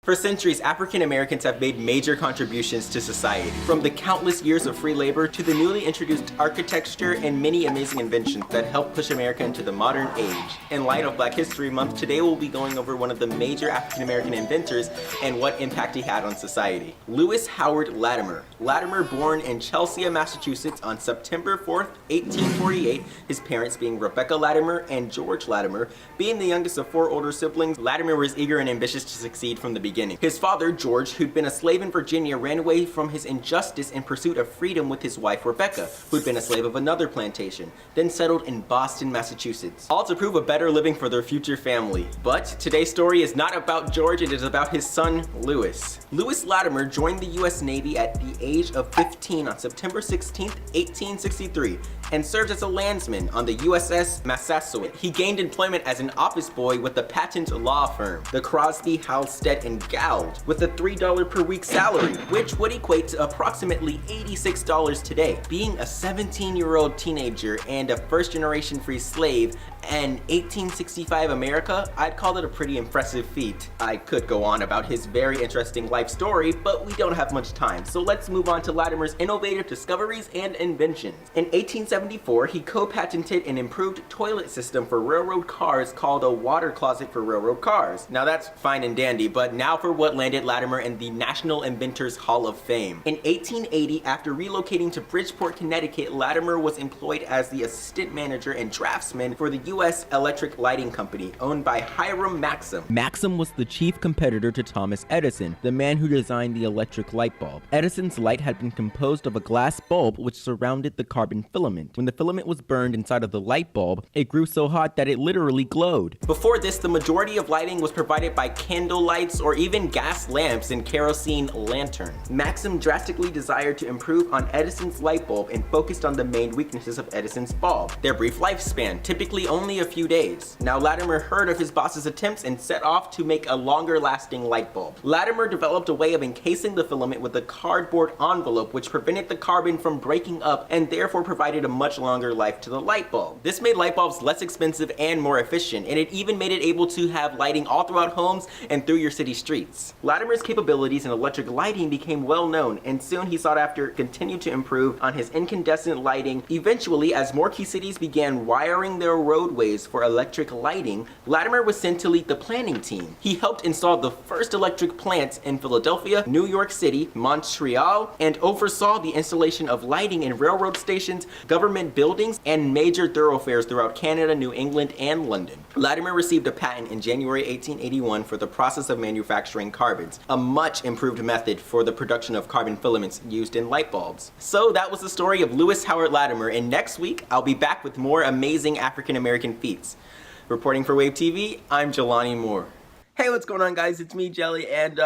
For centuries, African Americans have made major contributions to society. From the countless years of free labor to the newly introduced architecture and many amazing inventions that helped push America into the modern age. In light of Black History Month, today we'll be going over one of the major African American inventors and what impact he had on society. Lewis Howard Latimer. Latimer, born in Chelsea, Massachusetts on September 4th, 1848, his parents being Rebecca Latimer and George Latimer. Being the youngest of 4 older siblings, Latimer was eager and ambitious to succeed from the beginning. His father, George, who'd been a slave in Virginia, ran away from his injustice in pursuit of freedom with his wife, Rebecca, who'd been a slave of another plantation, then settled in Boston, Massachusetts, all to prove a better living for their future family. But today's story is not about George, it is about his son, Lewis. Lewis Latimer joined the U.S. Navy at the age of 15 on September 16, 1863, and served as a landsman on the USS Massasoit. He gained employment as an office boy with the patent law firm, the Crosby, Halstead and Gould, with a $3 per week salary, which would equate to approximately $86 today. Being a 17-year-old teenager and a first-generation free slave in 1865 America, I'd call it a pretty impressive feat. I could go on about his very interesting life story, but we don't have much time, so let's move on to Latimer's innovative discoveries and inventions. In 1874, he co-patented an improved toilet system for railroad cars called a water closet for railroad cars. Now that's fine and dandy, but now for what landed Latimer in the National Inventors Hall of Fame. In 1880, after relocating to Bridgeport, Connecticut, Latimer was employed as the assistant manager and draftsman for the U.S. Electric Lighting Company, owned by Hiram Maxim. Maxim was the chief competitor to Thomas Edison, the man who designed the electric light bulb. Edison's light had been composed of a glass bulb which surrounded the carbon filament. When the filament was burned inside of the light bulb, it grew so hot that it literally glowed. Before this, the majority of lighting was provided by candle lights or even gas lamps and kerosene lanterns. Maxim drastically desired to improve on Edison's light bulb and focused on the main weaknesses of Edison's bulb, their brief lifespan, typically only a few days. Now Latimer heard of his boss's attempts and set off to make a longer lasting light bulb. Latimer developed a way of encasing the filament with a cardboard envelope which prevented the carbon from breaking up and therefore provided a much longer life to the light bulb. This made light bulbs less expensive and more efficient, and it even made it able to have lighting all throughout homes and through your city streets. Latimer's capabilities in electric lighting became well known, and soon he sought after continue to improve on his incandescent lighting. Eventually, as more key cities began wiring their roadways for electric lighting, Latimer was sent to lead the planning team. He helped install the first electric plants in Philadelphia, New York City, Montreal, and oversaw the installation of lighting in railroad stations, government buildings, and major thoroughfares throughout Canada, New England, and London. Latimer received a patent in January 1881 for the process of manufacturing carbons, a much improved method for the production of carbon filaments used in light bulbs. So that was the story of Lewis Howard Latimer, and next week I'll be back with more amazing African American feats. Reporting for Wave TV, I'm Jelani Moore. Hey, what's going on, guys? It's me, Jelli, and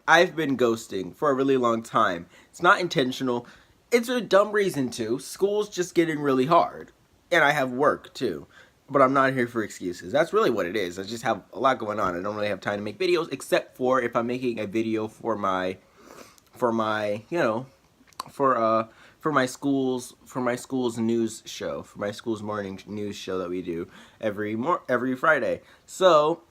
I've been ghosting for a really long time. It's not intentional. It's a dumb reason too. School's just getting really hard. And I have work too. But I'm not here for excuses. That's really what it is. I just have a lot going on. I don't really have time to make videos, except for if I'm making a video for my school's news show, for my school's morning news show that we do every Friday. So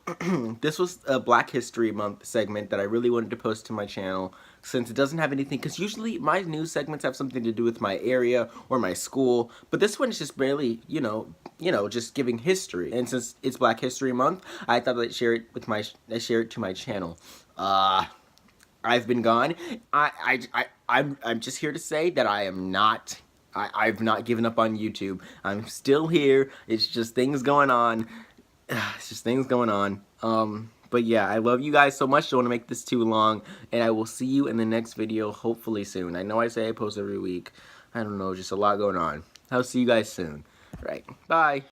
this was a Black History Month segment that I really wanted to post to my channel, since it doesn't have anything, because usually my news segments have something to do with my area or my school, but this one is just barely, just giving history. And since it's Black History Month, I thought I'd share it to my channel. I've been gone. I'm just here to say that I've not given up on YouTube. I'm still here. It's just things going on. But yeah, I love you guys so much. Don't want to make this too long, and I will see you in the next video, hopefully soon. I know I say I post every week. I don't know, just a lot going on. I'll see you guys soon. Right. Bye.